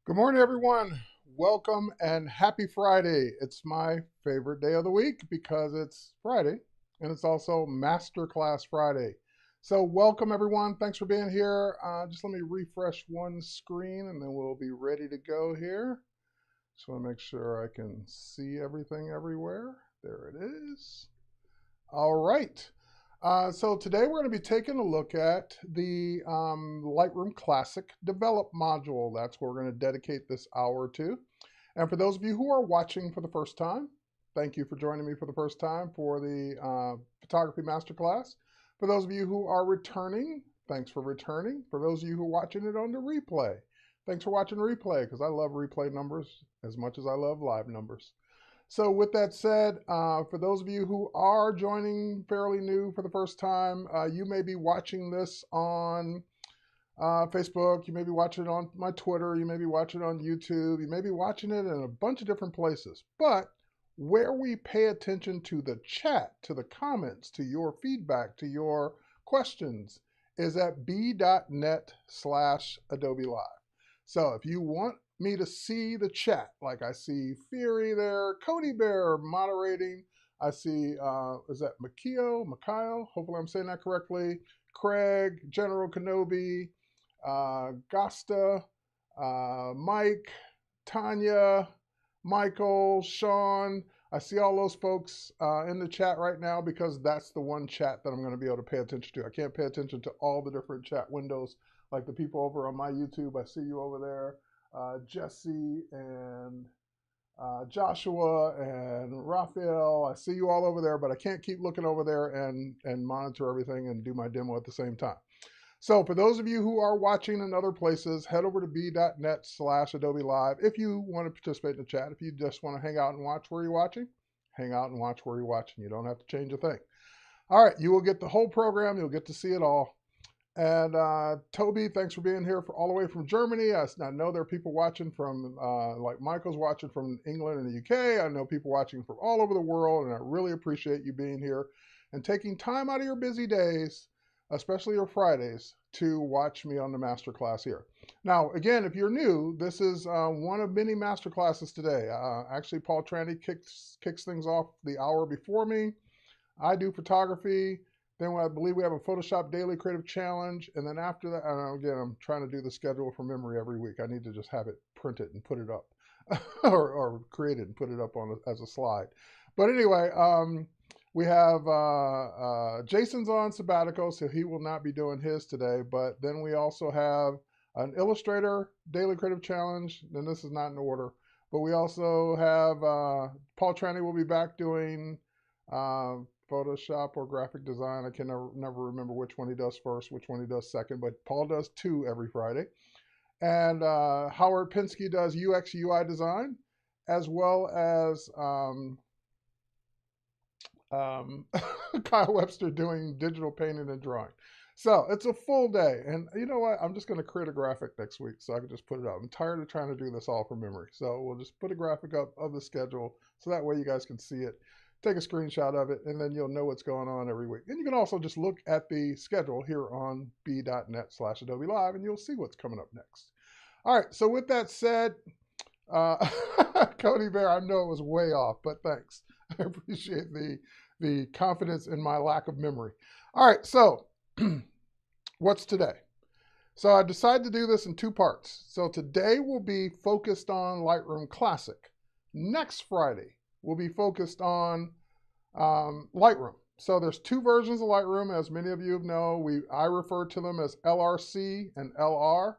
Good morning, everyone. Welcome and happy Friday. It's my favorite day of the week because it's Friday and it's also Masterclass Friday. So welcome, everyone. Thanks for being here. Just let me refresh one screen and then we'll be ready to go here. Just want to make sure I can see everything everywhere. There it is. All right. So today we're going to be taking a look at the Lightroom Classic Develop Module. That's what we're going to dedicate this hour to. And for those of you who are watching for the first time, thank you for joining me for the first time for the Photography Masterclass. For those of you who are returning, thanks for returning. For those of you who are watching it on the replay, thanks for watching replay because I love replay numbers as much as I love live numbers. So with that said, for those of you who are joining fairly new for the first time, you may be watching this on Facebook, you may be watching it on my Twitter, you may be watching it on YouTube, you may be watching it in a bunch of different places. But where we pay attention to the chat, to the comments, to your feedback, to your questions, is at b.net/Adobe Live. So if you want me to see the chat, like I see Fury there, Cody Bear moderating, I see, is that Makio, hopefully I'm saying that correctly, Craig, General Kenobi, Gasta, Mike, Tanya, Michael, Sean. I see all those folks in the chat right now because that's the one chat that I'm going to be able to pay attention to. I can't pay attention to all the different chat windows like the people over on my YouTube. I see you over there. Jesse and Joshua and Raphael. I see you all over there, but I can't keep looking over there and monitor everything and do my demo at the same time. So for those of you who are watching in other places, head over to b.net/Adobe Live. If you want to participate in the chat, if you just want to hang out and watch where you're watching, hang out and watch where you're watching. You don't have to change a thing. All right, you will get the whole program. You'll get to see it all. And Toby, thanks for being here all the way from Germany. I know there are people watching from, like Michael's watching from England and the UK. I know people watching from all over the world, and I really appreciate you being here and taking time out of your busy days, especially your Fridays, to watch me on the masterclass here. Now, again, if you're new, this is one of many masterclasses today. Actually, Paul Tranny kicks things off the hour before me. I do photography. Then I believe we have a Photoshop Daily Creative Challenge. And then after that, again, I'm trying to do the schedule from memory every week. I need to just have it printed and put it up or create it and put it up on as a slide. But anyway, we have Jason's on sabbatical, so he will not be doing his today. But then we also have an Illustrator Daily Creative Challenge. Then this is not in order. But we also have Paul Tranny will be back doing Photoshop or graphic design. I can never remember which one he does first, which one he does second, but Paul does 2 every Friday. And Howard Pinsky does UX UI design, as well as Kyle Webster doing digital painting and drawing. So it's a full day. And you know what? I'm just going to create a graphic next week so I can just put it up. I'm tired of trying to do this all from memory. So we'll just put a graphic up of the schedule so that way you guys can see it. Take a screenshot of it, and then you'll know what's going on every week. And you can also just look at the schedule here on b.net/Adobe Live, and you'll see what's coming up next. All right, so with that said, Cody Bear, I know it was way off, but thanks. I appreciate the confidence in my lack of memory. All right, so what's today? So I decided to do this in 2 parts. So today will be focused on Lightroom Classic. Next Friday, will be focused on Lightroom. So there's 2 versions of Lightroom, as many of you know. I refer to them as LRC and LR.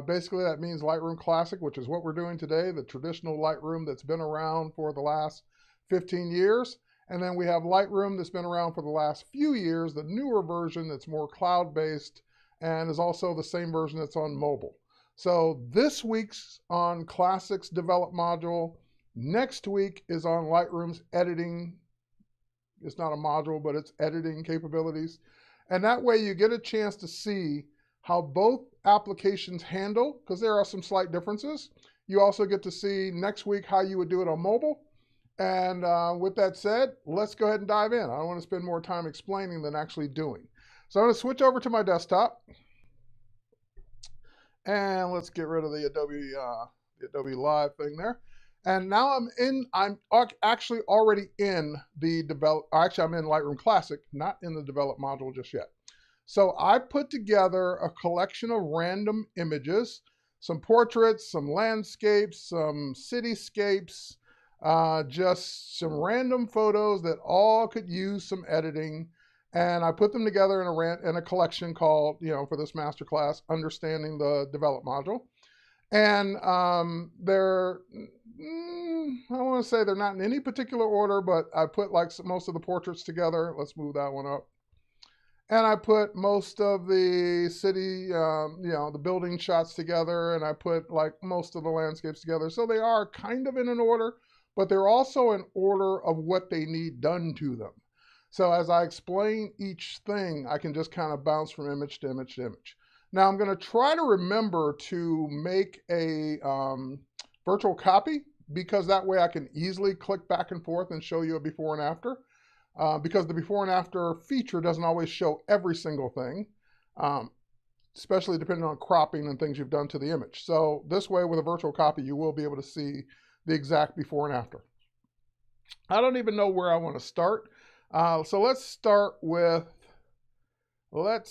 Basically, that means Lightroom Classic, which is what we're doing today, the traditional Lightroom that's been around for the last 15 years. And then we have Lightroom that's been around for the last few years, the newer version that's more cloud-based and is also the same version that's on mobile. So this week's on Classic's Develop Module. Next week is on Lightroom's editing. It's not a module, but it's editing capabilities. And that way you get a chance to see how both applications handle, because there are some slight differences. You also get to see next week how you would do it on mobile. And with that said, let's go ahead and dive in. I don't want to spend more time explaining than actually doing. So I'm going to switch over to my desktop. And let's get rid of the Adobe Live thing there. And now I'm actually already in the I'm in Lightroom Classic, not in the Develop module just yet. So I put together a collection of random images, some portraits, some landscapes, some cityscapes, just some random photos that all could use some editing. And I put them together in a collection called, for this masterclass, Understanding the Develop module. And I want to say they're not in any particular order, but I put like most of the portraits together. Let's move that one up. And I put most of the city, the building shots together, and I put like most of the landscapes together. So they are kind of in an order, but they're also in order of what they need done to them. So as I explain each thing, I can just kind of bounce from image to image to image. Now I'm going to try to remember to make a virtual copy, because that way I can easily click back and forth and show you a before and after. Because the before and after feature doesn't always show every single thing, especially depending on cropping and things you've done to the image. So this way, with a virtual copy, you will be able to see the exact before and after. I don't even know where I want to start. So let's start with a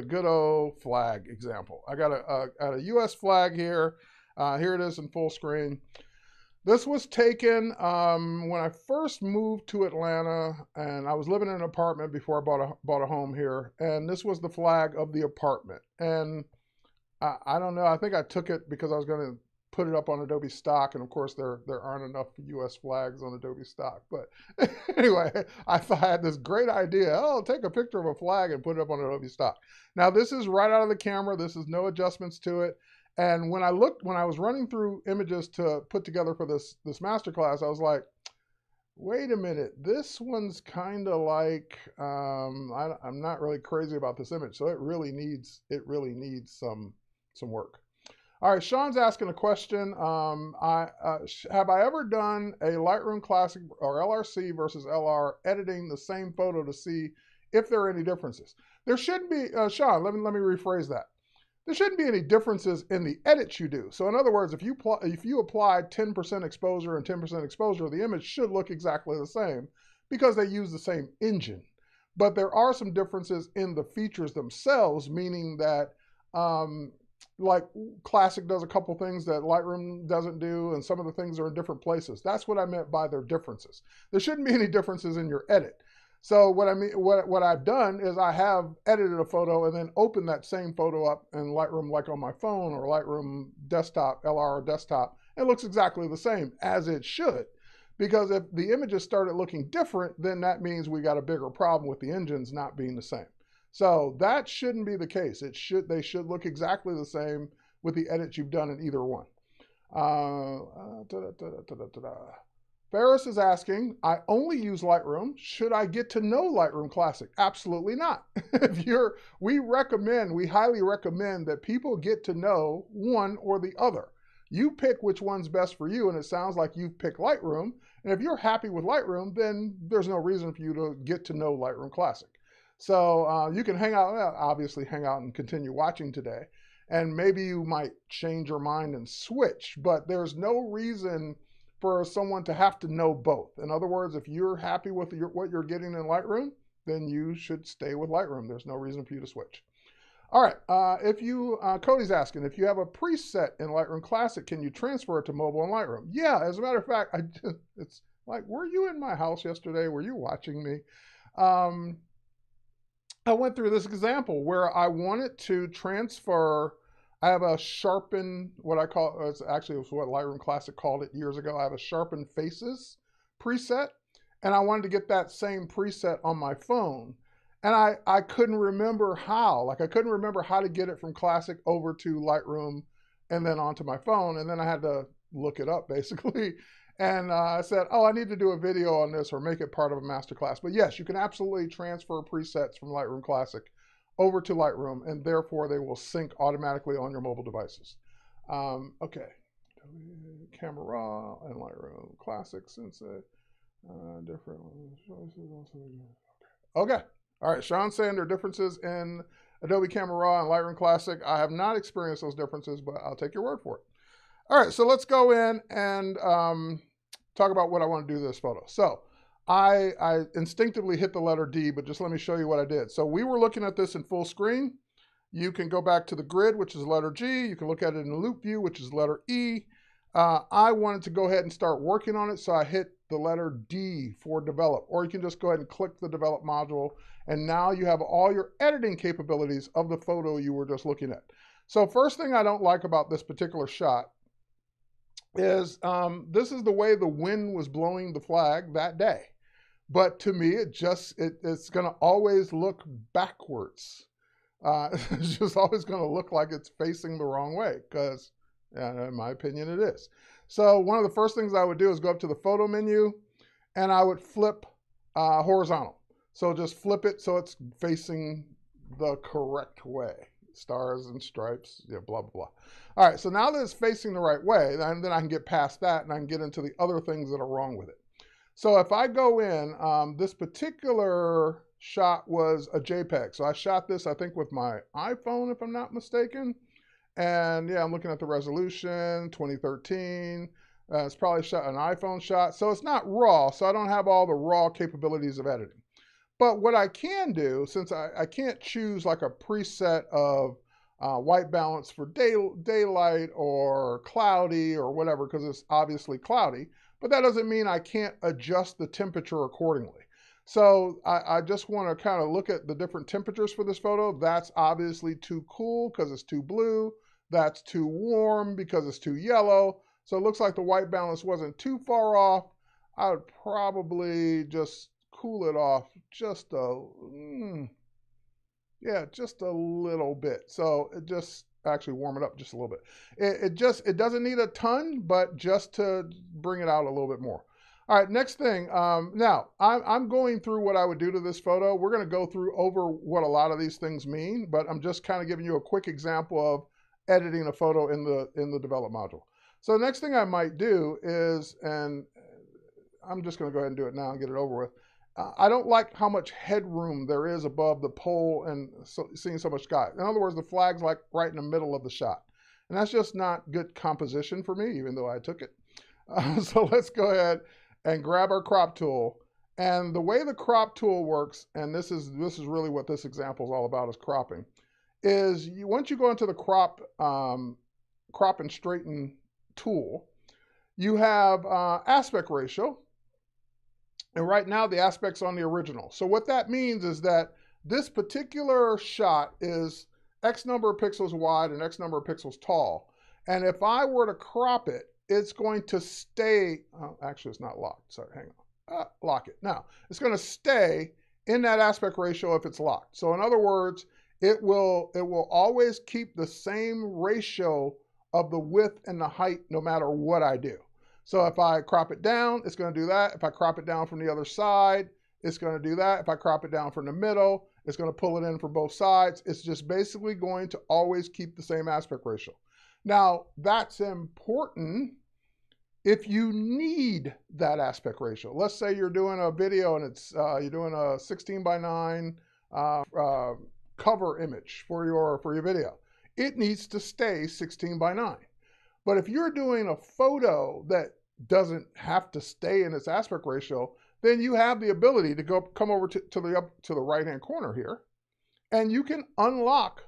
good old flag example. I got a US flag here. Here it is in full screen. This was taken when I first moved to Atlanta, and I was living in an apartment before I bought a home here. And this was the flag of the apartment. And I don't know, I think I took it because I was going to put it up on Adobe Stock. And of course, there aren't enough US flags on Adobe Stock. But anyway, I thought I had this great idea. Oh, take a picture of a flag and put it up on Adobe Stock. Now, this is right out of the camera. This is no adjustments to it. And when I was running through images to put together for this masterclass, I was like, wait a minute, this one's kind of like, I'm not really crazy about this image. So it really needs some work. All right, Sean's asking a question. Have I ever done a Lightroom Classic or LRC versus LR editing the same photo to see if there are any differences? There shouldn't be, Sean, let me rephrase that. There shouldn't be any differences in the edits you do. So in other words, if you apply 10% exposure and 10% exposure, the image should look exactly the same because they use the same engine. But there are some differences in the features themselves, meaning that like Classic does a couple things that Lightroom doesn't do, and some of the things are in different places. That's what I meant by their differences. There shouldn't be any differences in your edit. So what I've done is I have edited a photo and then opened that same photo up in Lightroom, like on my phone or Lightroom desktop, LR desktop. It looks exactly the same, as it should. Because if the images started looking different, then that means we got a bigger problem with the engines not being the same. So that shouldn't be the case. They should look exactly the same with the edits you've done in either one. Ferris is asking, I only use Lightroom. Should I get to know Lightroom Classic? Absolutely not. We highly recommend that people get to know one or the other. You pick which one's best for you, and it sounds like you've picked Lightroom. And if you're happy with Lightroom, then there's no reason for you to get to know Lightroom Classic. So you can obviously hang out and continue watching today. And maybe you might change your mind and switch, but there's no reason for someone to have to know both. In other words, if you're happy with what you're getting in Lightroom, then you should stay with Lightroom. There's no reason for you to switch. All right, Cody's asking, if you have a preset in Lightroom Classic, can you transfer it to mobile in Lightroom? Yeah, as a matter of fact, it's like, were you in my house yesterday? Were you watching me? I went through this example where I wanted to transfer. I have a sharpen, what Lightroom Classic called it years ago. I have a sharpen faces preset, and I wanted to get that same preset on my phone. And I couldn't remember how. Like, I couldn't remember how to get it from Classic over to Lightroom and then onto my phone. And then I had to look it up, basically. And I said, oh, I need to do a video on this or make it part of a masterclass. But yes, you can absolutely transfer presets from Lightroom Classic over to Lightroom, and therefore they will sync automatically on your mobile devices. Okay, Camera Raw and Lightroom Classic, since different choices. Okay, all right. Sean's saying there are differences in Adobe Camera Raw and Lightroom Classic. I have not experienced those differences, but I'll take your word for it. All right, so let's go in and talk about what I want to do to this photo. So I instinctively hit the letter D, but just let me show you what I did. So we were looking at this in full screen. You can go back to the grid, which is letter G. You can look at it in loop view, which is letter E. I wanted to go ahead and start working on it, so I hit the letter D for develop, or you can just go ahead and click the develop module, and now you have all your editing capabilities of the photo you were just looking at. So first thing I don't like about this particular shot is this is the way the wind was blowing the flag that day. But to me, it's going to always look backwards. It's just always going to look like it's facing the wrong way, because in my opinion, it is. So one of the first things I would do is go up to the photo menu, and I would flip horizontal. So just flip it so it's facing the correct way. Stars and stripes, yeah, blah, blah, blah. All right, so now that it's facing the right way, then I can get past that and I can get into the other things that are wrong with it. So if I go in, this particular shot was a JPEG. So I shot this, I think, with my iPhone, if I'm not mistaken. And yeah, I'm looking at the resolution, 2013. It's probably shot an iPhone shot. So it's not RAW, so I don't have all the RAW capabilities of editing. But what I can do, since I can't choose like a preset of white balance for daylight or cloudy or whatever, because it's obviously cloudy, but that doesn't mean I can't adjust the temperature accordingly. So I just want to kind of look at the different temperatures for this photo. That's obviously too cool because it's too blue. That's too warm because it's too yellow. So it looks like the white balance wasn't too far off. I would probably just cool it off just just a little bit. So it just actually warm it up just a little bit. It doesn't need a ton, but just to bring it out a little bit more. All right, next thing. Now I'm going through what I would do to this photo. We're going to go through over what a lot of these things mean, but I'm just kind of giving you a quick example of editing a photo in the develop module. So the next thing I might do is, and I'm just going to go ahead and do it now and get it over with. I don't like how much headroom there is above the pole and seeing so much sky. In other words, the flag's like right in the middle of the shot. And that's just not good composition for me, even though I took it. So let's go ahead and grab our crop tool. And the way the crop tool works, and this is really what this example is all about, is cropping, is once you go into the crop and straighten tool, you have aspect ratio. And right now the aspect's on the original. So what that means is that this particular shot is X number of pixels wide and X number of pixels tall. And if I were to crop it, it's going to stay, actually it's not locked, sorry, hang on, lock it. Now, it's going to stay in that aspect ratio if it's locked. So in other words, it will always keep the same ratio of the width and the height no matter what I do. So if I crop it down, it's going to do that. If I crop it down from the other side, it's going to do that. If I crop it down from the middle, it's going to pull it in from both sides. It's just basically going to always keep the same aspect ratio. Now, that's important if you need that aspect ratio. Let's say you're doing a video and it's you're doing a 16:9 cover image for your video. It needs to stay 16:9. But if you're doing a photo that doesn't have to stay in its aspect ratio, then you have the ability to come over to the right-hand corner here, and you can unlock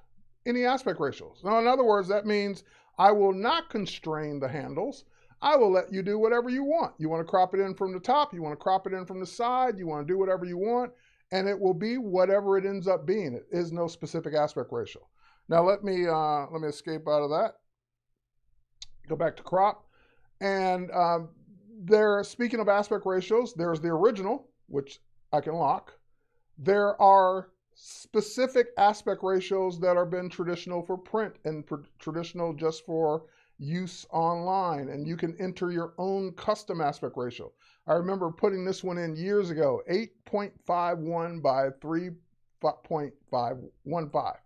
any aspect ratios. Now, in other words, that means I will not constrain the handles. I will let you do whatever you want. You want to crop it in from the top, you want to crop it in from the side, you want to do whatever you want, and it will be whatever it ends up being. It is no specific aspect ratio. Now let me escape out of that. Go back to crop, and speaking of aspect ratios, there's the original, which I can lock. There are specific aspect ratios that have been traditional for print and traditional just for use online, and you can enter your own custom aspect ratio. I remember putting this one in years ago, 8.51 by 3.515.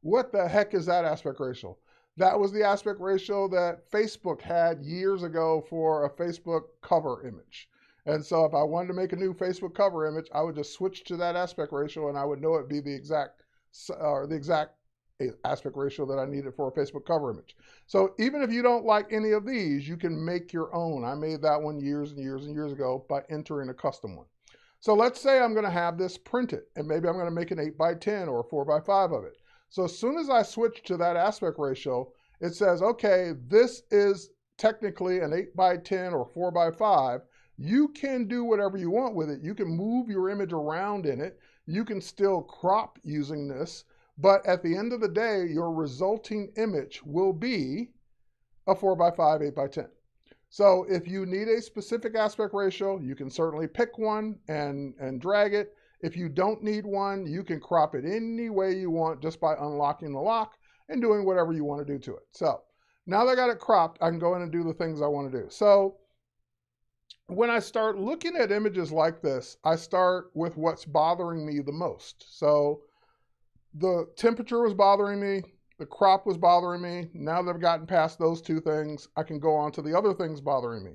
What the heck is that aspect ratio? That was the aspect ratio that Facebook had years ago for a Facebook cover image. And so if I wanted to make a new Facebook cover image, I would just switch to that aspect ratio and I would know it'd be the exact or the exact aspect ratio that I needed for a Facebook cover image. So even if you don't like any of these, you can make your own. I made that one years and years and years ago by entering a custom one. So let's say I'm going to have this printed, and maybe I'm going to make an 8x10 or a 4x5 of it. So as soon as I switch to that aspect ratio, it says, okay, this is technically an 8x10 or 4x5. You can do whatever you want with it. You can move your image around in it. You can still crop using this, but at the end of the day, your resulting image will be a 4x5, 8x10. So if you need a specific aspect ratio, you can certainly pick one and drag it. If you don't need one, you can crop it any way you want just by unlocking the lock and doing whatever you want to do to it. So now that I got it cropped, I can go in and do the things I want to do. So when I start looking at images like this, I start with what's bothering me the most. So the temperature was bothering me. The crop was bothering me. Now that I've gotten past those two things, I can go on to the other things bothering me.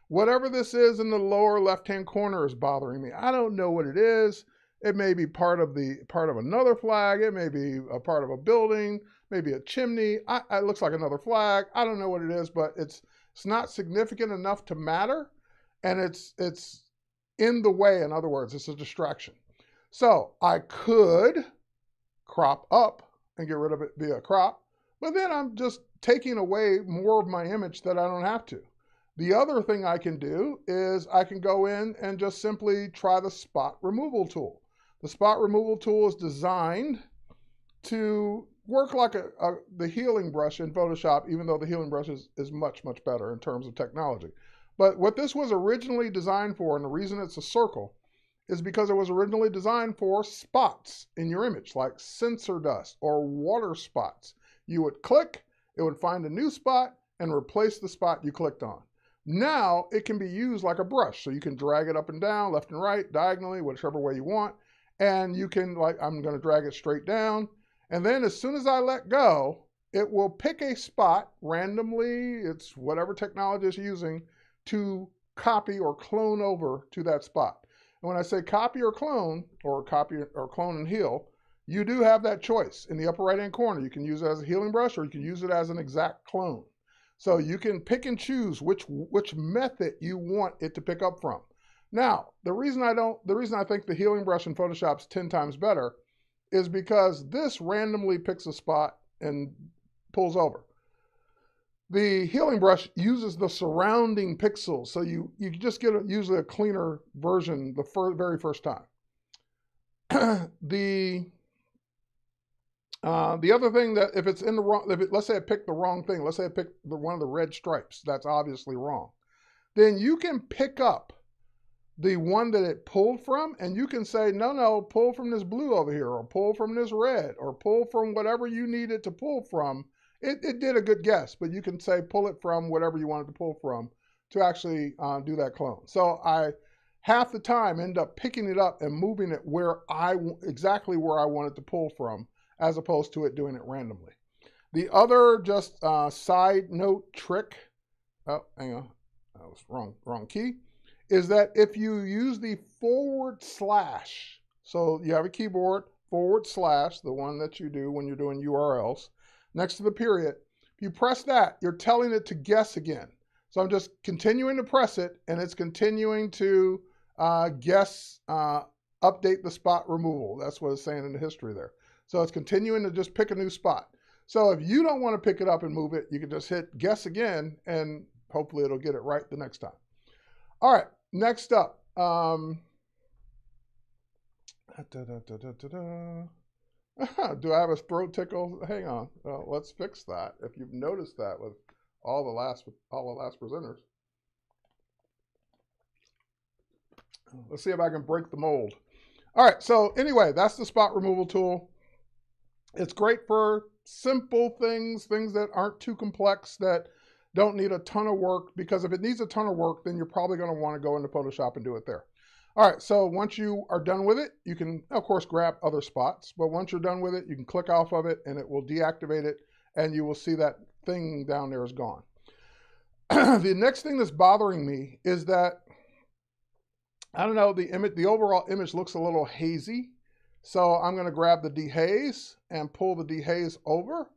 Whatever this is in the lower left-hand corner is bothering me. I don't know what it is. It may be part of another flag. It may be a part of a building, maybe a chimney. It looks like another flag. I don't know what it is, but it's not significant enough to matter, and it's in the way. In other words, it's a distraction. So I could crop up and get rid of it via crop, but then I'm just taking away more of my image that I don't have to. The other thing I can do is I can go in and just simply try the spot removal tool. The spot removal tool is designed to work like the healing brush in Photoshop, even though the healing brush is much, much better in terms of technology. But what this was originally designed for, and the reason it's a circle, is because it was originally designed for spots in your image, like sensor dust or water spots. You would click, it would find a new spot and replace the spot you clicked on. Now it can be used like a brush, so you can drag it up and down, left and right, diagonally, whichever way you want. And you can, like, I'm going to drag it straight down. And then as soon as I let go, it will pick a spot randomly, it's whatever technology it's using, to copy or clone over to that spot. And when I say copy or clone and heal, you do have that choice in the upper right-hand corner. You can use it as a healing brush, or you can use it as an exact clone. So you can pick and choose which method you want it to pick up from. Now, the reason I think the healing brush in Photoshop's 10 times better is because this randomly picks a spot and pulls over. The healing brush uses the surrounding pixels, so you just get usually a cleaner version the very first time. The other thing, that if it's in the wrong, let's say I picked the wrong thing, let's say I picked one of the red stripes, that's obviously wrong. Then you can pick up the one that it pulled from, and you can say, no, pull from this blue over here, or pull from this red, or pull from whatever you need it to pull from. It did a good guess, but you can say pull it from whatever you wanted to pull from to actually do that clone. So I, half the time, end up picking it up and moving it exactly where I want it to pull from, as opposed to it doing it randomly. The other just side note trick, oh, hang on, that was wrong key, is that if you use the /, so you have a keyboard, /, the one that you do when you're doing URLs, next to the period, if you press that, you're telling it to guess again. So I'm just continuing to press it, and it's continuing to guess, update the spot removal. That's what it's saying in the history there. So it's continuing to just pick a new spot. So if you don't want to pick it up and move it, you can just hit guess again, and hopefully it'll get it right the next time. All right, next up. Do I have a throat tickle? Hang on. Well, let's fix that. If you've noticed that with all the last presenters. Let's see if I can break the mold. All right, so anyway, that's the spot removal tool. It's great for simple things that aren't too complex, that don't need a ton of work, because if it needs a ton of work, then you're probably going to want to go into Photoshop and do it there. All right, so once you are done with it, you can, of course, grab other spots. But once you're done with it, you can click off of it, and it will deactivate it, and you will see that thing down there is gone. The next thing that's bothering me is that, I don't know, the overall image looks a little hazy. So I'm going to grab the dehaze and pull the dehaze over.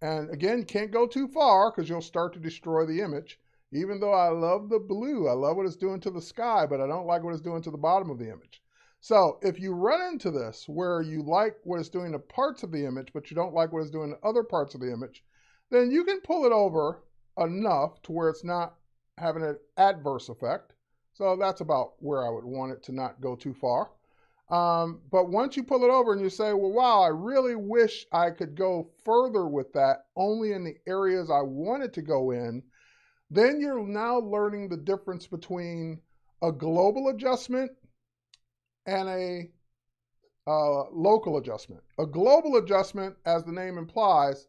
And again, you can't go too far because you'll start to destroy the image. Even though I love the blue, I love what it's doing to the sky, but I don't like what it's doing to the bottom of the image. So if you run into this where you like what it's doing to parts of the image, but you don't like what it's doing to other parts of the image, then you can pull it over enough to where it's not having an adverse effect. So that's about where I would want it to not go too far. But once you pull it over and you say, well, wow, I really wish I could go further with that only in the areas I want it to go in, then you're now learning the difference between a global adjustment and a local adjustment. A global adjustment, as the name implies,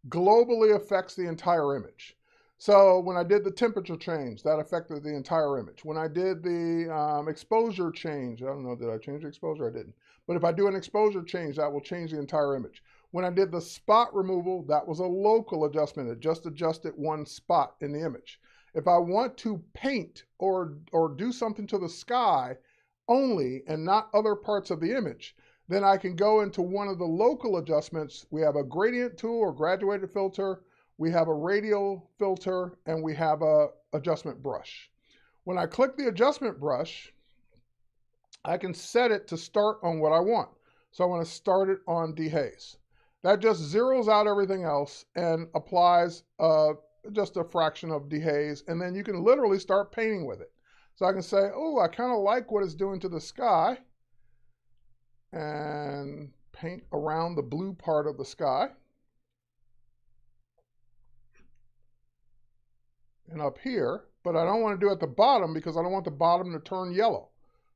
globally affects the entire image. So when I did the temperature change, that affected the entire image. When I did the exposure change, I don't know, did I change the exposure? I didn't. But if I do an exposure change, that will change the entire image. When I did the spot removal, that was a local adjustment. It just adjusted one spot in the image. If I want to paint or do something to the sky only and not other parts of the image, then I can go into one of the local adjustments. We have a gradient tool or graduated filter. We have a radial filter, and we have a adjustment brush. When I click the adjustment brush, I can set it to start on what I want. So I want to start it on dehaze. That just zeroes out everything else and applies just a fraction of dehaze, and then you can literally start painting with it. So I can say, oh, I kind of like what it's doing to the sky, and paint around the blue part of the sky. And up here, but I don't want to do it at the bottom because I don't want the bottom to turn yellow.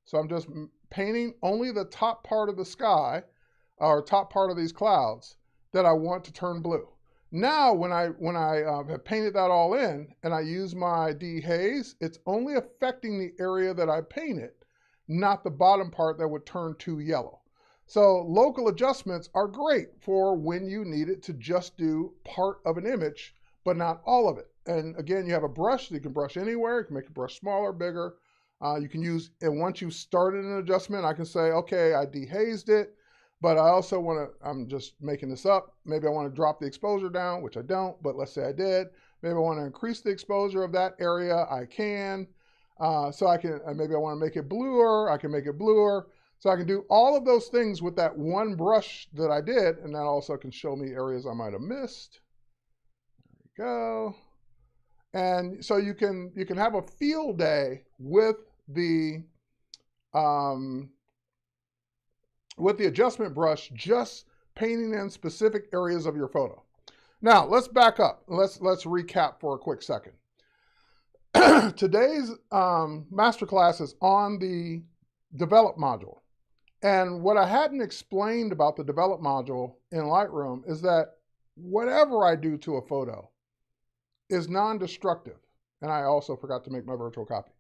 So I'm just painting only the top part of the sky, or top part of these clouds, that I want to turn blue. Now, when I have painted that all in and I use my dehaze, it's only affecting the area that I painted, not the bottom part that would turn too yellow. So local adjustments are great for when you need it to just do part of an image, but not all of it. And again, you have a brush, so you can brush anywhere. You can make a brush smaller, bigger. You can use, and once you've started an adjustment, I can say, okay, I dehazed it, but I also want to, I'm just making this up. Maybe I want to drop the exposure down, which I don't, but let's say I did. Maybe I want to increase the exposure of that area. I can. So I can, maybe I want to make it bluer. I can make it bluer. So I can do all of those things with that one brush that I did, and that also can show me areas I might have missed. There we go. And so you can have a field day with the adjustment brush, just painting in specific areas of your photo. Now let's back up. Let's recap for a quick second. Today's masterclass is on the Develop module. And what I hadn't explained about the Develop module in Lightroom is that whatever I do to a photo is non-destructive. And I also forgot to make my virtual copy.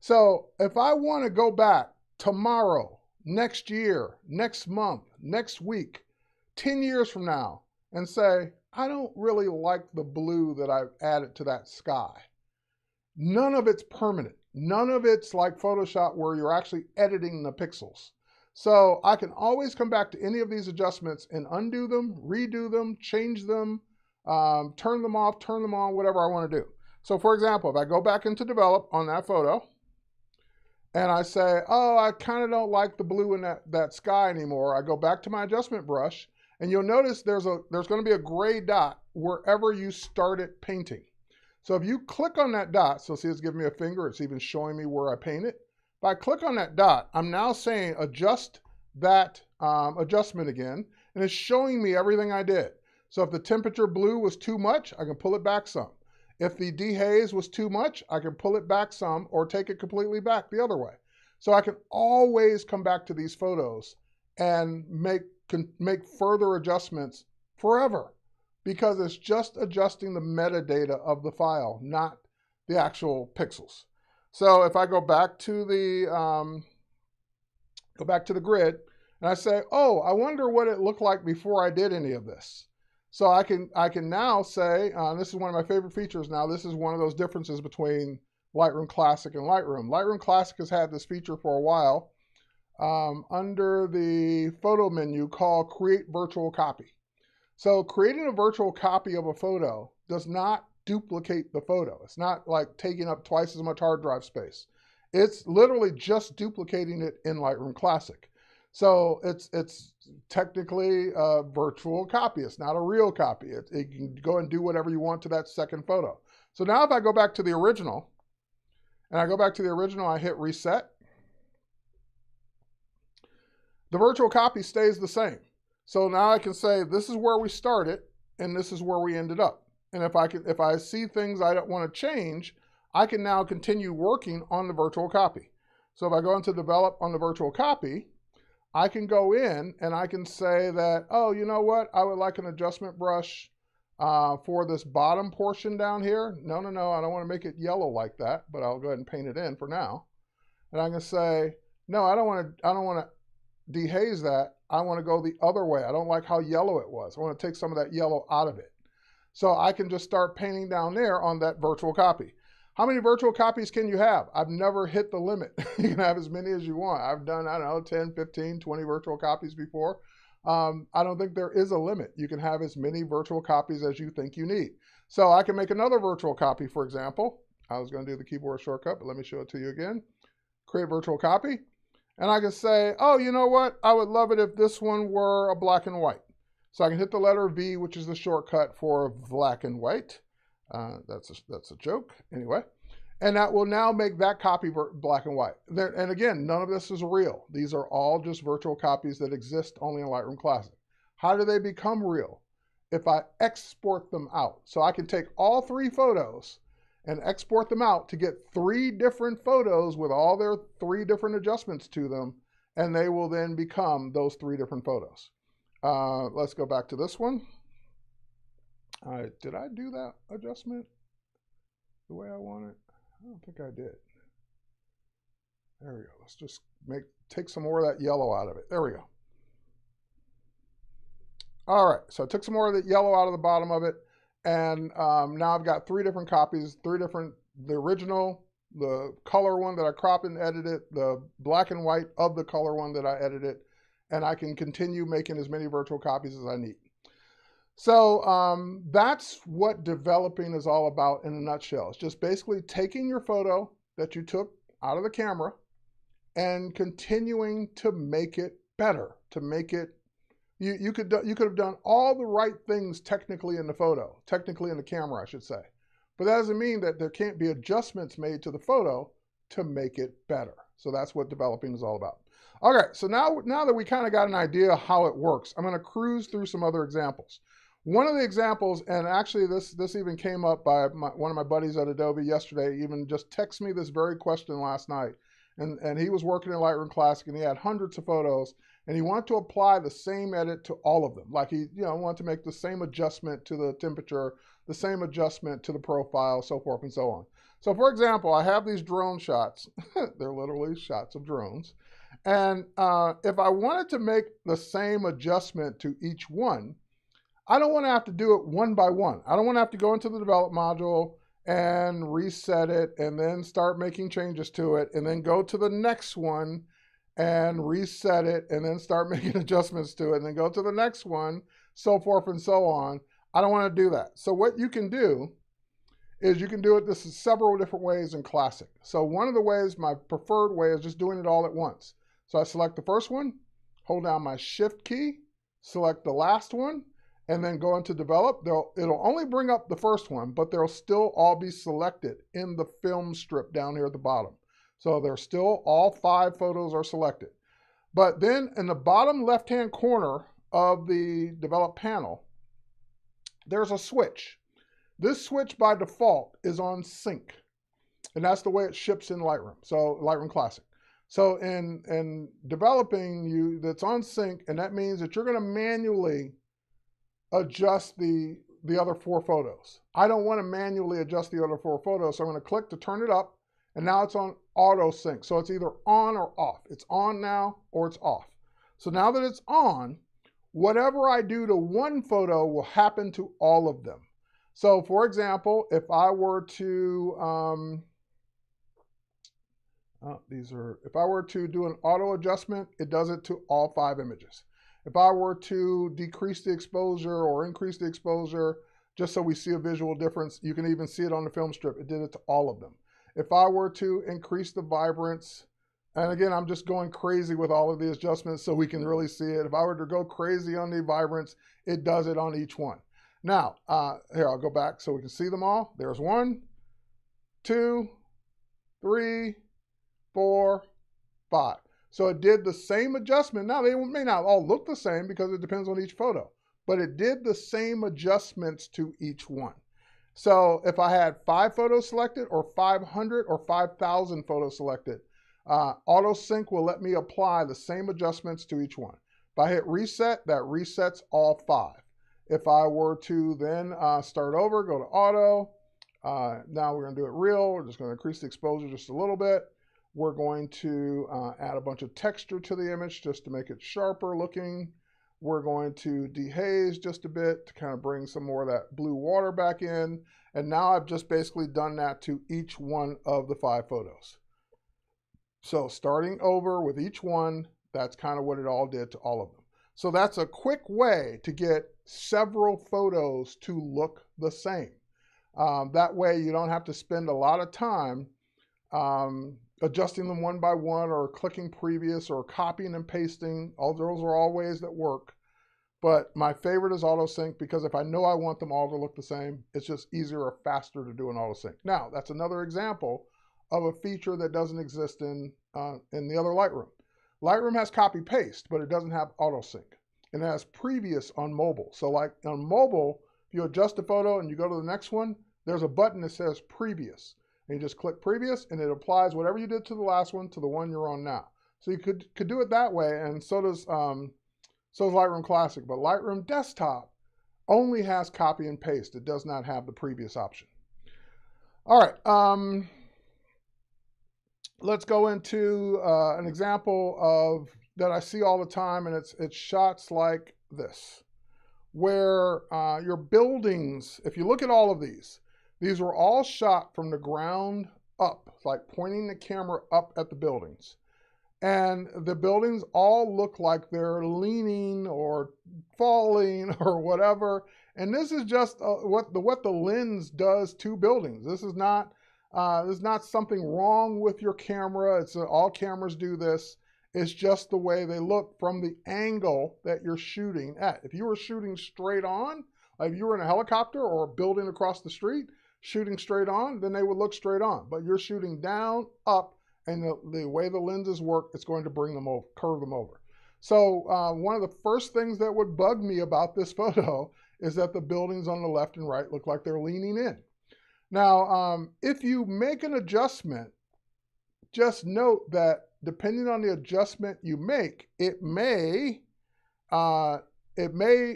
So if I want to go back tomorrow, next year, next month, next week, 10 years from now, and say, I don't really like the blue that I've added to that sky. None of it's permanent. None of it's like Photoshop where you're actually editing the pixels. So I can always come back to any of these adjustments and undo them, redo them, change them, turn them off, turn them on, whatever I want to do. So for example, if I go back into Develop on that photo and I say, oh, I kind of don't like the blue in that sky anymore, I go back to my adjustment brush, and you'll notice there's going to be a gray dot wherever you started painting. So if you click on that dot, so see it's giving me a finger, it's even showing me where I painted. If I click on that dot, I'm now saying adjust that adjustment again, and it's showing me everything I did. So if the temperature blue was too much, I can pull it back some. If the dehaze was too much, I can pull it back some or take it completely back the other way. So I can always come back to these photos and make further adjustments forever, because it's just adjusting the metadata of the file, not the actual pixels. So if I go back to the grid and I say, oh, I wonder what it looked like before I did any of this. So I can now say, this is one of my favorite features now. This is one of those differences between Lightroom Classic and Lightroom. Lightroom Classic has had this feature for a while under the photo menu called Create Virtual Copy. So creating a virtual copy of a photo does not duplicate the photo. It's not like taking up twice as much hard drive space. It's literally just duplicating it in Lightroom Classic. So it's technically a virtual copy. It's not a real copy. It can go and do whatever you want to that second photo. So now if I go back to the original, I hit reset, the virtual copy stays the same. So now I can say this is where we started and this is where we ended up. And if I see things I don't want to change, I can now continue working on the virtual copy. So if I go into develop on the virtual copy, I can go in and I can say that, oh, you know what? I would like an adjustment brush for this bottom portion down here. No, I don't want to make it yellow like that, but I'll go ahead and paint it in for now. And I can say, no, I don't want to dehaze that. I want to go the other way. I don't like how yellow it was. I want to take some of that yellow out of it. So I can just start painting down there on that virtual copy. How many virtual copies can you have? I've never hit the limit. You can have as many as you want. I've done, I don't know, 10, 15, 20 virtual copies before. I don't think there is a limit. You can have as many virtual copies as you think you need. So I can make another virtual copy, for example. I was going to do the keyboard shortcut, but let me show it to you again. Create virtual copy. And I can say, oh, you know what? I would love it if this one were a black and white. So I can hit the letter V, which is the shortcut for black and white. That's a joke. Anyway. And that will now make that copy black and white. And again, none of this is real. These are all just virtual copies that exist only in Lightroom Classic. How do they become real? If I export them out. So I can take all three photos and export them out to get 3 different photos with all their 3 different adjustments to them, and they will then become those 3 different photos. Let's go back to this one. Did I do that adjustment the way I want it? I don't think I did. There we go. Let's just take some more of that yellow out of it. There we go. All right, so I took some more of the yellow out of the bottom of it, and now I've got 3 different copies, the original, the color one that I cropped and edited, the black and white of the color one that I edited, and I can continue making as many virtual copies as I need. So that's what developing is all about in a nutshell. It's just basically taking your photo that you took out of the camera and continuing to make it better, to make it, you could have done all the right things technically in the photo, technically in the camera, I should say. But that doesn't mean that there can't be adjustments made to the photo to make it better. So that's what developing is all about. Okay, so now that we kind of got an idea of how it works, I'm going to cruise through some other examples. One of the examples, and actually this even came up by one of my buddies at Adobe yesterday, even just texted me this very question last night. And he was working in Lightroom Classic and he had hundreds of photos and he wanted to apply the same edit to all of them. Like he wanted to make the same adjustment to the temperature, the same adjustment to the profile, so forth and so on. So for example, I have these drone shots. They're literally shots of drones. And if I wanted to make the same adjustment to each one, I don't want to have to do it one by one. I don't want to have to go into the develop module and reset it and then start making changes to it and then go to the next one and reset it and then start making adjustments to it and then go to the next one, so forth and so on. I don't want to do that. So what you can do is you can do it, this is several different ways in Classic. So one of the ways, my preferred way, is just doing it all at once. So I select the first one, hold down my Shift key, select the last one, and then go into develop. It'll only bring up the first one, but they'll still all be selected in the film strip down here at the bottom. So they're still, all 5 photos are selected. But then in the bottom left-hand corner of the develop panel, there's a switch. This switch by default is on sync. And that's the way it ships in Lightroom, so Lightroom Classic. So in developing, that's on sync, and that means that you're gonna manually adjust the other 4 photos. I don't want to manually adjust the other 4 photos, so I'm going to click to turn it up, and now it's on auto sync. So it's either on or off. It's on now or it's off. So now that it's on, whatever I do to one photo will happen to all of them. So for example, if I were to, These are, if I were to do an auto adjustment, it does it to all 5 images. If I were to decrease the exposure or increase the exposure, just so we see a visual difference, you can even see it on the film strip, it did it to all of them. If I were to increase the vibrance, and again, I'm just going crazy with all of the adjustments so we can really see it. If I were to go crazy on the vibrance, it does it on each one. Now, here, I'll go back so we can see them all. There's 1, 2, 3, 4, 5. So it did the same adjustment. Now, they may not all look the same because it depends on each photo, but it did the same adjustments to each one. So if I had 5 photos selected or 500 or 5,000 photos selected, auto sync will let me apply the same adjustments to each one. If I hit reset, that resets all 5. If I were to then start over, go to auto, now we're going to do it real. We're just going to increase the exposure just a little bit. We're going to add a bunch of texture to the image just to make it sharper looking. We're going to dehaze just a bit to kind of bring some more of that blue water back in. And now I've just basically done that to each one of the 5 photos. So starting over with each one, that's kind of what it all did to all of them. So that's a quick way to get several photos to look the same. That way you don't have to spend a lot of time adjusting them one by one or clicking previous or copying and pasting. All those are all ways that work. But my favorite is auto sync because if I know I want them all to look the same, it's just easier or faster to do an auto sync. Now, that's another example of a feature that doesn't exist in the other Lightroom. Lightroom has copy paste, but it doesn't have auto sync. And it has previous on mobile. So like on mobile, if you adjust a photo and you go to the next one, there's a button that says previous. And you just click previous and it applies whatever you did to the last one to the one you're on now. So you could do it that way, and so does Lightroom Classic. But Lightroom Desktop only has copy and paste. It does not have the previous option. All right, let's go into an example of that I see all the time, and it's shots like this, where your buildings, if you look at all of these were all shot from the ground up, like pointing the camera up at the buildings. And the buildings all look like they're leaning or falling or whatever. And this is just what the lens does to buildings. This is not something wrong with your camera. All cameras do this. It's just the way they look from the angle that you're shooting at. If you were shooting straight on, like if you were in a helicopter or a building across the street, shooting straight on, then they would look straight on. But you're shooting down, up, and the way the lenses work, it's going to bring them over, curve them over. So one of the first things that would bug me about this photo is that the buildings on the left and right look like they're leaning in. Now, if you make an adjustment, just note that depending on the adjustment you make, it may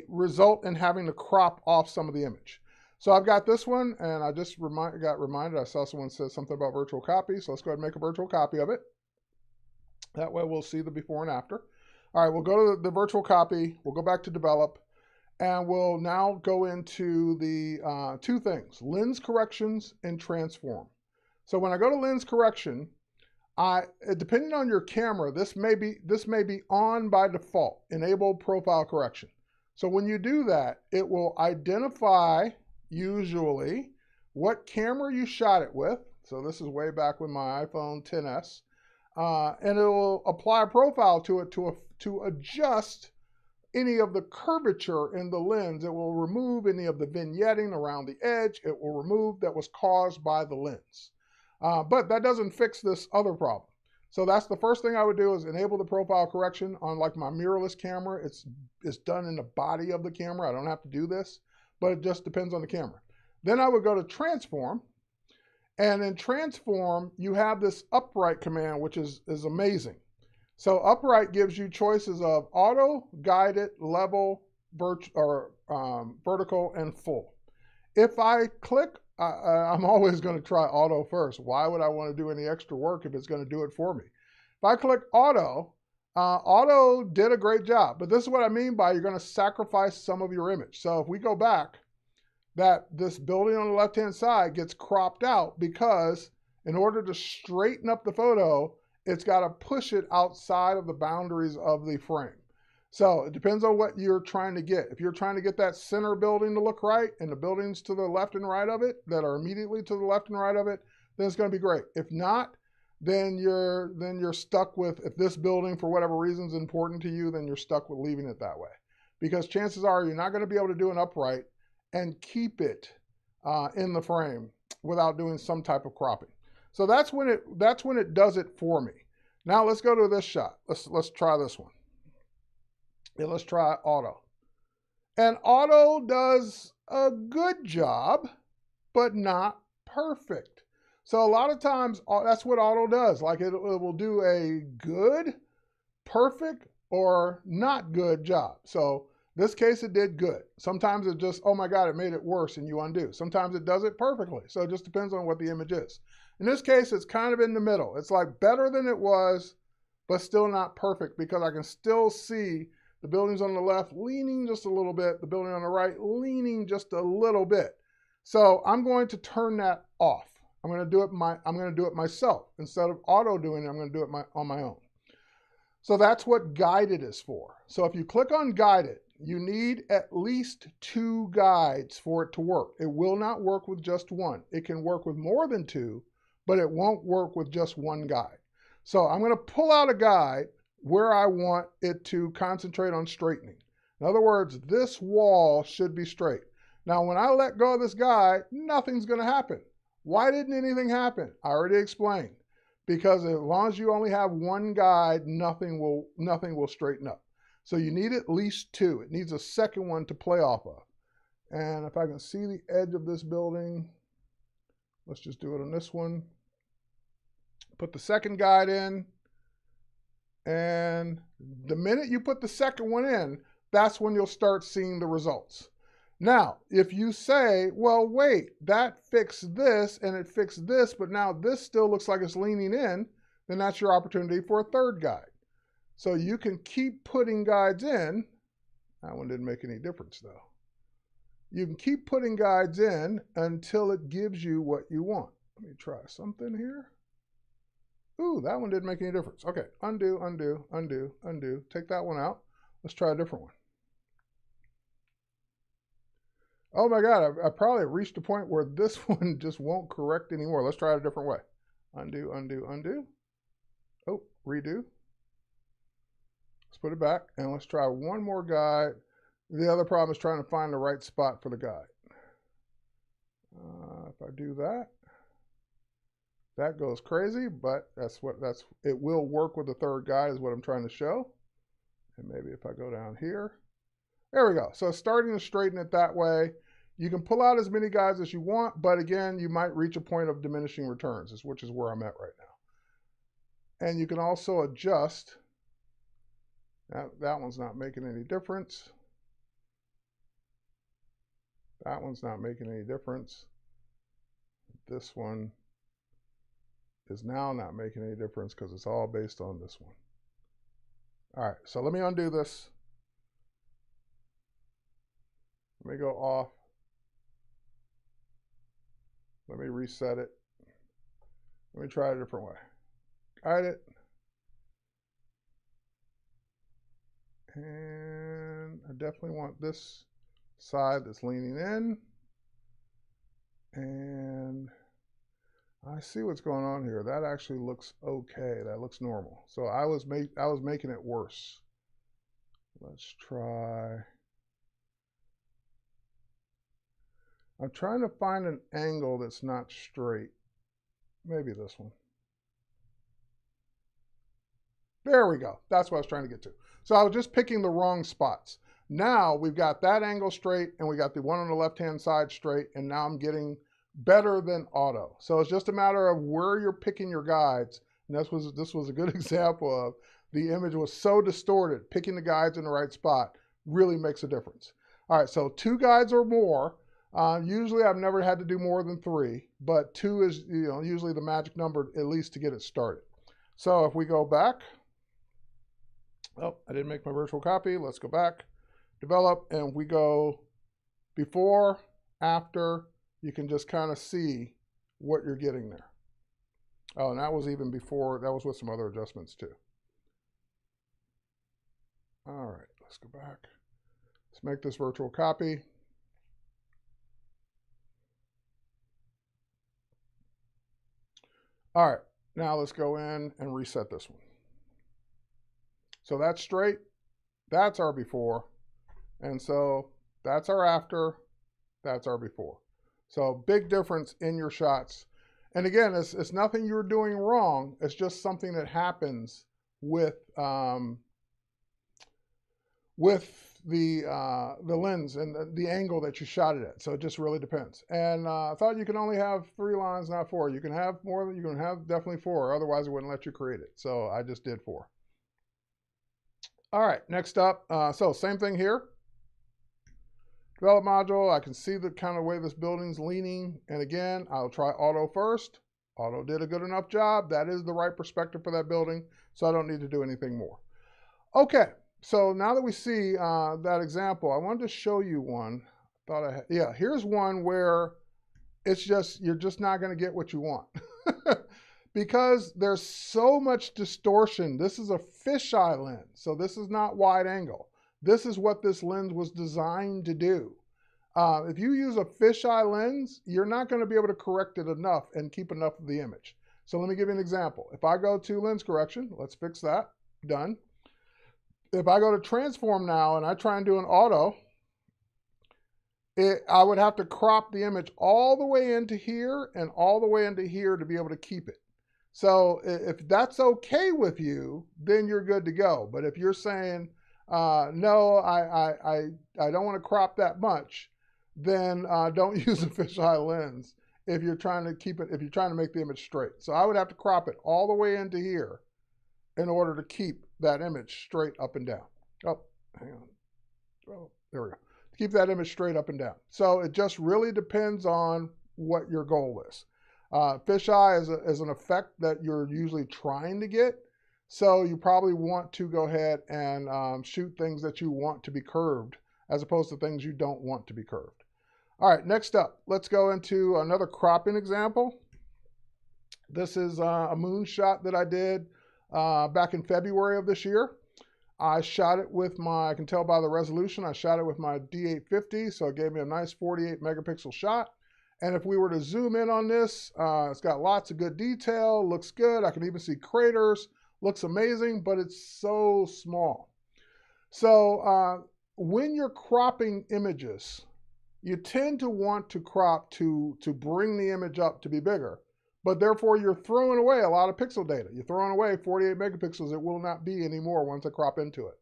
result in having to crop off some of the image. So I've got this one, and I just got reminded, I saw someone said something about virtual copy, so let's go ahead and make a virtual copy of it. That way we'll see the before and after. All right, we'll go to the virtual copy, we'll go back to develop, and we'll now go into the 2 things, lens corrections and transform. So when I go to lens correction, depending on your camera, this may be on by default, enable profile correction. So when you do that, it will identify usually what camera you shot it with. So this is way back with my iPhone XS, and it will apply a profile to it to adjust any of the curvature in the lens. It will remove any of the vignetting around the edge. It will remove that was caused by the lens. But that doesn't fix this other problem. So that's the first thing I would do is enable the profile correction on like my mirrorless camera. It's done in the body of the camera. I don't have to do this, but it just depends on the camera. Then I would go to transform, and in transform, you have this upright command, which is amazing. So upright gives you choices of auto, guided, level, vertical, and full. If I click, I'm always going to try auto first. Why would I want to do any extra work if it's going to do it for me? If I click auto, auto did a great job, but this is what I mean by you're going to sacrifice some of your image. So if we go back, that this building on the left-hand side gets cropped out because In order to straighten up the photo, it's got to push it outside of the boundaries of the frame. So it depends on what you're trying to get. If you're trying to get that center building to look right and the buildings to the left and right of it that are immediately to the left and right of it, then it's going to be great. If not, then you're stuck with, if this building for whatever reason is important to you, then you're stuck with leaving it that way. Because chances are you're not going to be able to do an upright and keep it in the frame without doing some type of cropping. So that's when it does it for me. Now let's go to this shot. Let's try this one. Yeah, let's try auto. And auto does a good job, but not perfect. So a lot of times that's what auto does. Like it will do a good, perfect, or not good job. So this case it did good. Sometimes it just, oh my God, it made it worse and you undo. Sometimes it does it perfectly. So it just depends on what the image is. In this case, it's kind of in the middle. It's like better than it was, but still not perfect because I can still see the buildings on the left leaning just a little bit, the building on the right leaning just a little bit. So I'm going to turn that off. I'm going to do it myself. Instead of auto doing it, I'm going to do it on my own. So that's what guided is for. So if you click on guided, you need at least 2 guides for it to work. It will not work with just one. It can work with more than 2, but it won't work with just one guide. So I'm going to pull out a guide where I want it to concentrate on straightening. In other words, this wall should be straight. Now, when I let go of this guide, nothing's going to happen. Why didn't anything happen? I already explained. Because as long as you only have one guide, nothing will straighten up. So you need at least 2. It needs a second one to play off of. And if I can see the edge of this building, let's just do it on this one. Put the second guide in. And the minute you put the second one in, that's when you'll start seeing the results. Now, if you say, well, wait, that fixed this and it fixed this, but now this still looks like it's leaning in, then that's your opportunity for a third guide. So you can keep putting guides in. That one didn't make any difference though. You can keep putting guides in until it gives you what you want. Let me try something here. Ooh, that one didn't make any difference. Okay, undo, undo, undo, undo. Take that one out. Let's try a different one. Oh my God, I probably reached a point where this one just won't correct anymore. Let's try it a different way. Undo, undo, undo. Oh, redo. Let's put it back and let's try one more guide. The other problem is trying to find the right spot for the guide. If I do that, that goes crazy, but it will work with the third guide is what I'm trying to show. And maybe if I go down here, there we go. So starting to straighten it that way. You can pull out as many guides as you want, but again, you might reach a point of diminishing returns, which is where I'm at right now. And you can also adjust. That one's not making any difference. That one's not making any difference. This one is now not making any difference because it's all based on this one. All right, so let me undo this. Let me go off. Let me reset it. Let me try it a different way. Guide it. And I definitely want this side that's leaning in. And I see what's going on here. That actually looks okay. That looks normal. So I was making it worse. Let's try. I'm trying to find an angle that's not straight. Maybe this one. There we go. That's what I was trying to get to. So I was just picking the wrong spots. Now we've got that angle straight and we got the one on the left-hand side straight, and now I'm getting better than auto. So it's just a matter of where you're picking your guides. And this was a good example of the image was so distorted. Picking the guides in the right spot really makes a difference. All right, so 2 guides or more. Usually I've never had to do more than 3, but 2 is usually the magic number at least to get it started. So if we go back, oh, I didn't make my virtual copy. Let's go back, develop, and we go before, after. You can just kind of see what you're getting there. Oh, and that was even before, that was with some other adjustments too. All right, let's go back. Let's make this virtual copy. All right, now let's go in and reset this one. So that's straight, that's our before, and so that's our after, that's our before. So big difference in your shots. And again, it's nothing you're doing wrong, it's just something that happens with the lens and the angle that you shot it at. So it just really depends. And I thought you can only have 3 lines, not 4. You can have more, you can have definitely 4, otherwise it wouldn't let you create it. So I just did 4. All right, next up, so same thing here. Develop module, I can see the kind of way this building's leaning. And again, I'll try auto first. Auto did a good enough job. That is the right perspective for that building, so I don't need to do anything more. Okay. So now that we see that example, I wanted to show you one. Yeah, here's one where it's just, you're just not going to get what you want. Because there's so much distortion. This is a fisheye lens, so this is not wide angle. This is what this lens was designed to do. If you use a fisheye lens, you're not going to be able to correct it enough and keep enough of the image. So let me give you an example. If I go to lens correction, let's fix that, done. If I go to transform now and I try and do an auto, I would have to crop the image all the way into here and all the way into here to be able to keep it. So if that's okay with you, then you're good to go. But if you're saying, no, I don't want to crop that much, then don't use a fisheye lens if you're trying to keep it, if you're trying to make the image straight. So I would have to crop it all the way into here in order to keep that image straight up and down. Oh, hang on. Oh, there we go. To keep that image straight up and down. So it just really depends on what your goal is. Fisheye is an effect that you're usually trying to get. So you probably want to go ahead and shoot things that you want to be curved as opposed to things you don't want to be curved. All right, next up, let's go into another cropping example. This is a moon shot that I did back in February of this year. I shot it with my, I can tell by the resolution, I shot it with my D850, so it gave me a nice 48 megapixel shot. And if we were to zoom in on this, it's got lots of good detail, looks good. I can even see craters, looks amazing, but it's so small. So when you're cropping images, you tend to want to crop to bring the image up to be bigger. But therefore, you're throwing away a lot of pixel data. You're throwing away 48 megapixels. It will not be anymore once I crop into it.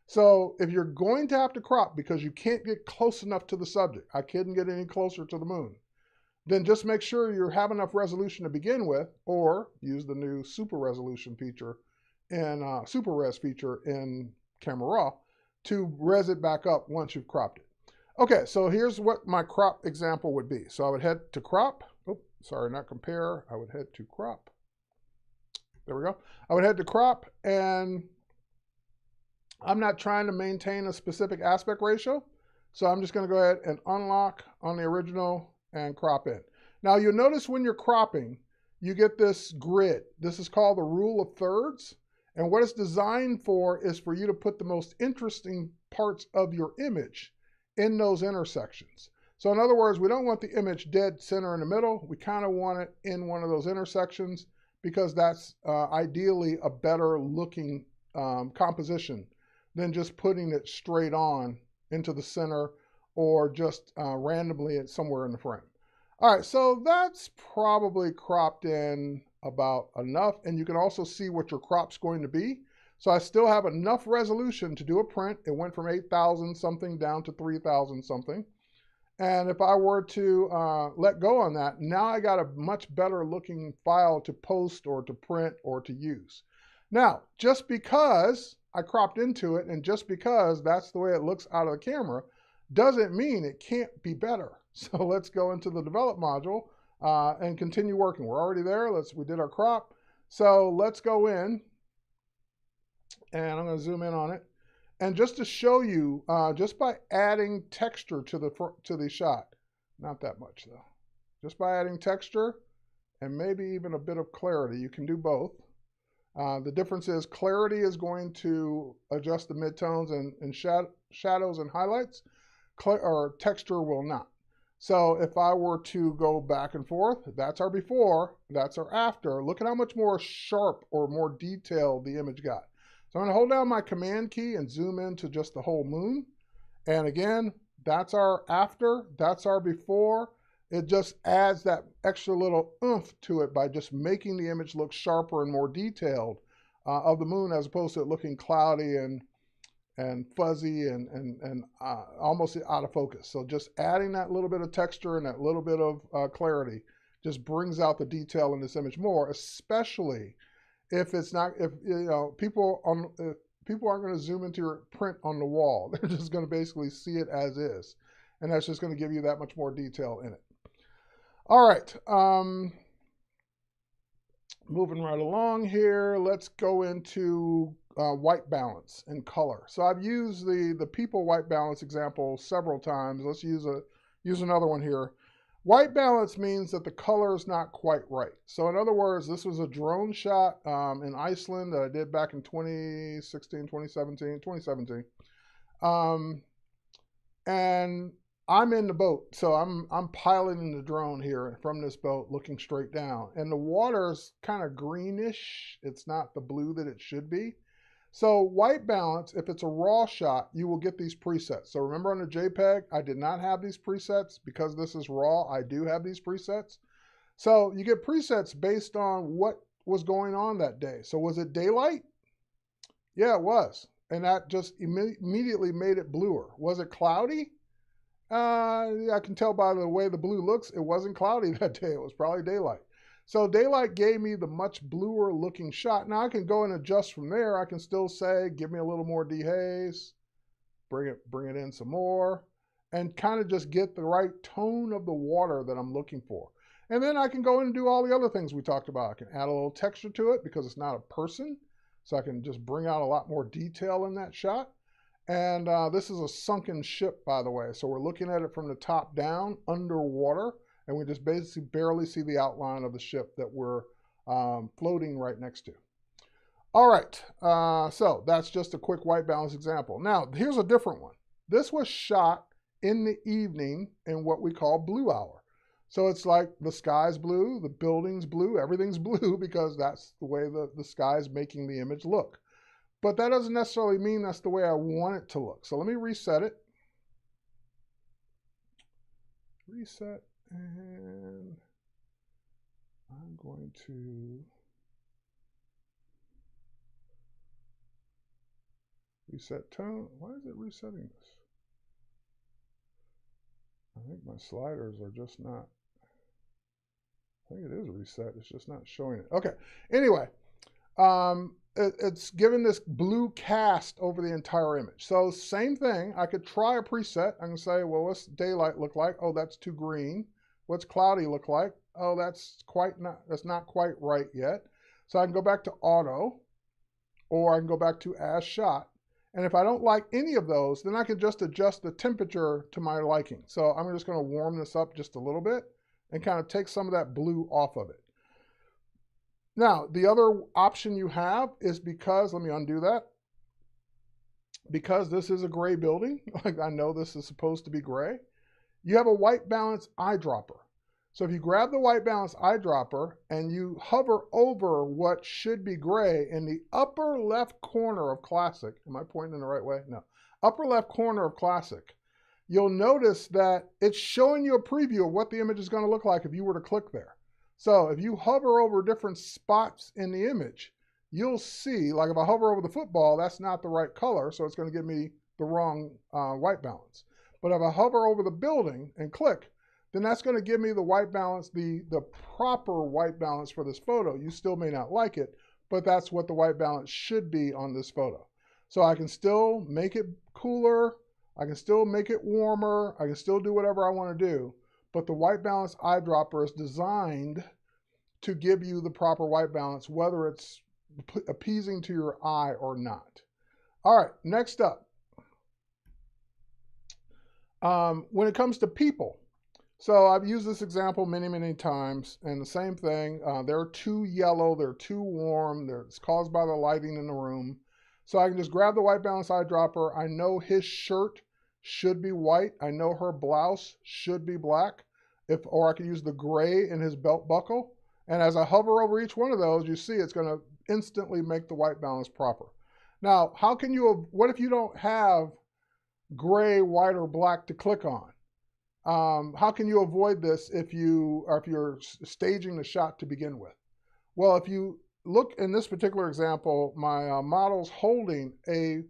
So if you're going to have to crop because you can't get close enough to the subject, I couldn't get any closer to the moon, then just make sure you have enough resolution to begin with, or use the new super resolution feature and super res feature in Camera Raw to res it back up once you've cropped it. Okay, so here's what my crop example would be. So I would head to crop. Oh, sorry, not compare. I would head to crop. There we go. I would head to crop, and I'm not trying to maintain a specific aspect ratio. So I'm just going to go ahead and unlock on the original and crop in. Now you'll notice when you're cropping, you get this grid. This is called the rule of thirds. And what it's designed for is for you to put the most interesting parts of your image in those intersections. So in other words, we don't want the image dead center in the middle. We kind of want it in one of those intersections because that's ideally a better looking composition than just putting it straight on into the center or just randomly somewhere in the frame. All right, so that's probably cropped in about enough, and you can also see what your crop's going to be. So I still have enough resolution to do a print. It went from 8,000 something down to 3,000 something. And if I were to let go on that, now I got a much better looking file to post or to print or to use. Now, just because I cropped into it and just because that's the way it looks out of the camera, doesn't mean it can't be better. So let's go into the develop module and continue working. We're already there. We did our crop. So let's go in, and I'm going to zoom in on it. And just to show you, just by adding texture to the shot, not that much though, just by adding texture and maybe even a bit of clarity. You can do both. The difference is clarity is going to adjust the midtones and shadows and highlights, or texture will not. So if I were to go back and forth, that's our before, that's our after. Look at how much more sharp or more detailed the image got. So I'm going to hold down my command key and zoom into just the whole moon. And again, that's our after, that's our before. It just adds that extra little oomph to it by just making the image look sharper and more detailed of the moon, as opposed to it looking cloudy and fuzzy and almost out of focus. So just adding that little bit of texture and that little bit of clarity just brings out the detail in this image more, especially if it's not, if you know, people aren't going to zoom into your print on the wall. They're just going to basically see it as is. And that's just going to give you that much more detail in it. All right, moving right along here, let's go into white balance and color. So I've used the people white balance example several times. Let's use another one here. White balance means that the color is not quite right. So in other words, this was a drone shot in Iceland that I did back in 2017. And I'm in the boat, so I'm piloting the drone here from this boat looking straight down. And the water's kind of greenish. It's not the blue that it should be. So white balance, if it's a raw shot, you will get these presets. So remember on the JPEG, I did not have these presets. Because this is raw, I do have these presets. So you get presets based on what was going on that day. So was it daylight? Yeah, it was. And that just immediately made it bluer. Was it cloudy? I can tell by the way the blue looks, it wasn't cloudy that day. It was probably daylight. So daylight gave me the much bluer looking shot. Now I can go and adjust from there. I can still say, give me a little more dehaze, bring it in some more, and kind of just get the right tone of the water that I'm looking for. And then I can go in and do all the other things we talked about. I can add a little texture to it because it's not a person. So I can just bring out a lot more detail in that shot. And this is a sunken ship, by the way. So we're looking at it from the top down, underwater, and we just basically barely see the outline of the ship that we're floating right next to. All right, so that's just a quick white balance example. Now, here's a different one. This was shot in the evening in what we call blue hour. So it's like the sky's blue, the building's blue, everything's blue because that's the way the sky is making the image look. But that doesn't necessarily mean that's the way I want it to look. So let me reset it. Reset, and I'm going to reset tone. Why is it resetting this? I think my sliders are just not, I think it is reset. It's just not showing it. Okay, anyway. It's given this blue cast over the entire image. So same thing, I could try a preset. I can say, well, what's daylight look like? Oh, that's too green. What's cloudy look like? Oh, that's not quite right yet. So I can go back to auto, or I can go back to as shot. And if I don't like any of those, then I can just adjust the temperature to my liking. So I'm just going to warm this up just a little bit and kind of take some of that blue off of it. Now, the other option you have is because, let me undo that, because this is a gray building, like I know this is supposed to be gray, you have a white balance eyedropper. So if you grab the white balance eyedropper and you hover over what should be gray in the upper left corner of Classic, am I pointing in the right way? No. Upper left corner of Classic, you'll notice that it's showing you a preview of what the image is going to look like if you were to click there. So if you hover over different spots in the image, you'll see, like if I hover over the football, that's not the right color, so it's going to give me the wrong white balance. But if I hover over the building and click, then that's going to give me the white balance, the proper white balance for this photo. You still may not like it, but that's what the white balance should be on this photo. So I can still make it cooler, I can still make it warmer, I can still do whatever I want to do. But the white balance eyedropper is designed to give you the proper white balance, whether it's appeasing to your eye or not. All right, next up. When it comes to people, So I've used this example many, many times, and the same thing. They're too yellow, they're too warm, it's caused by the lighting in the room. So I can just grab the white balance eyedropper. I know his shirt should be white. I know her blouse should be black. Or I can use the gray in his belt buckle. And as I hover over each one of those, you see it's going to instantly make the white balance proper. Now, what if you don't have gray, white, or black to click on? How can you avoid this if you're staging the shot to begin with? Well, if you look in this particular example, my model's holding a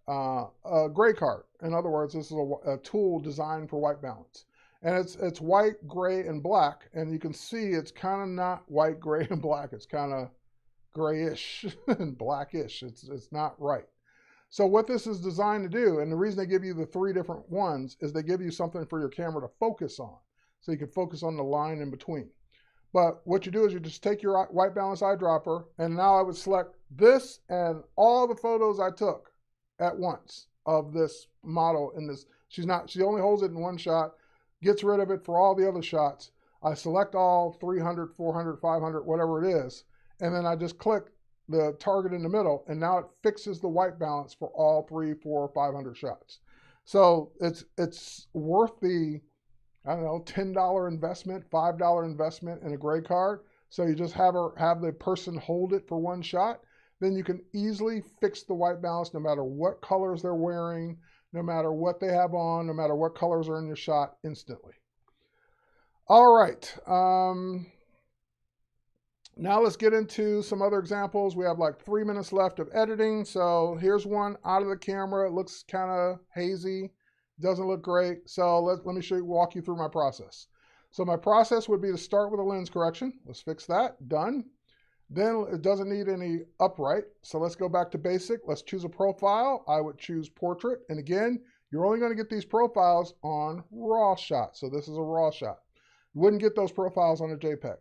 gray card. In other words, this is a tool designed for white balance. And it's white, gray, and black. And you can see it's kind of not white, gray, and black. It's kind of grayish and blackish. It's not right. So what this is designed to do, and the reason they give you the 3 different ones, is they give you something for your camera to focus on. So you can focus on the line in between. But what you do is you just take your white balance eyedropper, and now I would select this and all the photos I took at once of this model in this. She only holds it in one shot, gets rid of it for all the other shots. I select all 300, 400, 500, whatever it is, and then I just click the target in the middle, and now it fixes the white balance for all 300, 400, 500 shots. So it's worth the, I don't know, $10 investment, $5 investment in a gray card. So you just have the person hold it for one shot. Then you can easily fix the white balance no matter what colors they're wearing, no matter what they have on, no matter what colors are in your shot instantly. All right. Now let's get into some other examples. We have like 3 minutes left of editing. So here's one out of the camera. It looks kind of hazy. Doesn't look great. So let me walk you through my process. So my process would be to start with a lens correction. Let's fix that. Done. Then it doesn't need any upright. So let's go back to basic. Let's choose a profile. I would choose portrait. And again, you're only going to get these profiles on raw shots. So this is a raw shot. You wouldn't get those profiles on a JPEG.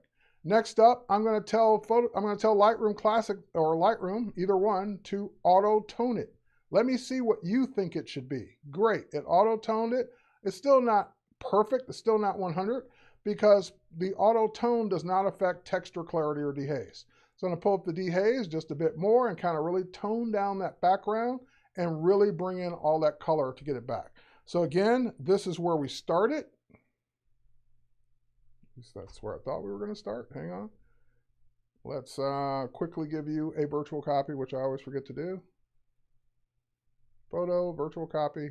Next up, I'm going to tell Lightroom Classic or Lightroom, either one, to auto tone it. Let me see what you think it should be. Great, it auto toned it. It's still not perfect. It's still not 100 because the auto tone does not affect texture clarity or dehaze. So I'm going to pull up the dehaze just a bit more and kind of really tone down that background and really bring in all that color to get it back. So again, this is where we started. That's where I thought we were going to start. Hang on. Let's quickly give you a virtual copy, which I always forget to do. Photo, virtual copy.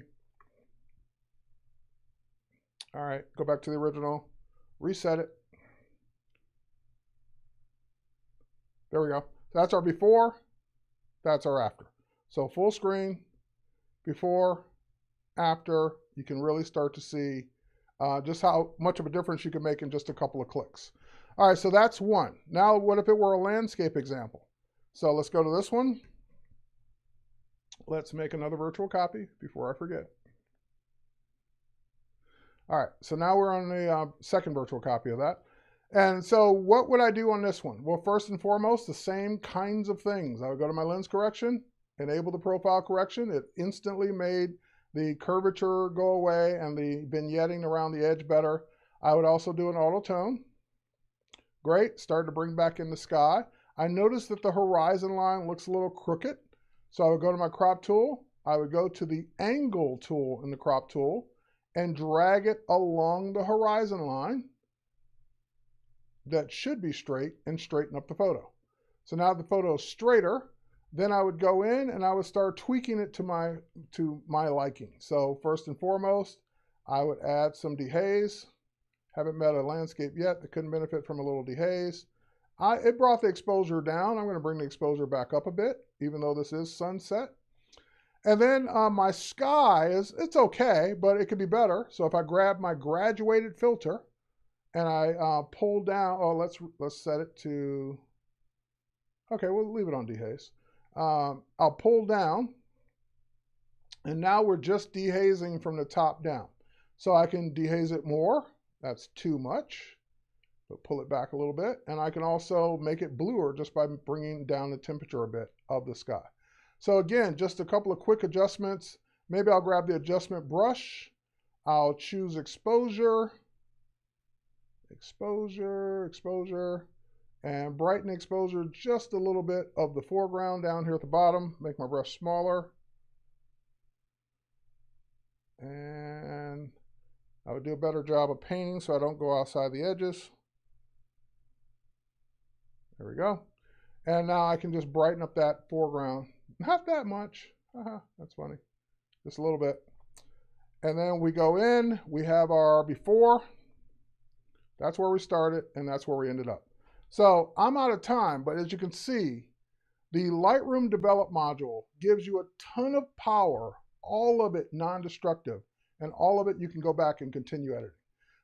All right, go back to the original. Reset it. There we go. That's our before. That's our after. So full screen, before, after. You can really start to see just how much of a difference you can make in just a couple of clicks. All right, so that's one. Now, what if it were a landscape example? So let's go to this one. Let's make another virtual copy before I forget. All right, so now we're on the second virtual copy of that. And so what would I do on this one? Well, first and foremost, the same kinds of things. I would go to my lens correction, enable the profile correction. It instantly made the curvature go away and the vignetting around the edge better. I would also do an auto tone. Great, started to bring back in the sky. I noticed that the horizon line looks a little crooked. So I would go to my crop tool. I would go to the angle tool in the crop tool and drag it along the horizon line that should be straight and straighten up the photo. So now the photo is straighter. Then I would go in and I would start tweaking it to my liking. So first and foremost, I would add some dehaze. Haven't met a landscape yet that couldn't benefit from a little dehaze. It brought the exposure down. I'm going to bring the exposure back up a bit, even though this is sunset. And then my sky it's okay, but it could be better. So if I grab my graduated filter and I pull down, let's set it to, okay, we'll leave it on dehaze. I'll pull down, and now we're just dehazing from the top down. So I can dehaze it more. That's too much. But pull it back a little bit. And I can also make it bluer just by bringing down the temperature a bit of the sky. So again, just a couple of quick adjustments. Maybe I'll grab the adjustment brush. I'll choose exposure. exposure, exposure, and brighten exposure just a little bit of the foreground down here at the bottom. Make my brush smaller. And I would do a better job of painting so I don't go outside the edges. There we go. And now I can just brighten up that foreground. Not that much. That's funny. Just a little bit. And then we go in, we have our before. That's where we started, and that's where we ended up. So I'm out of time, but as you can see, the Lightroom Develop module gives you a ton of power, all of it non-destructive, and all of it you can go back and continue editing.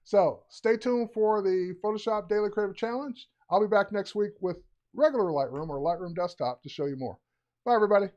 So stay tuned for the Photoshop Daily Creative Challenge. I'll be back next week with regular Lightroom or Lightroom Desktop to show you more. Bye, everybody.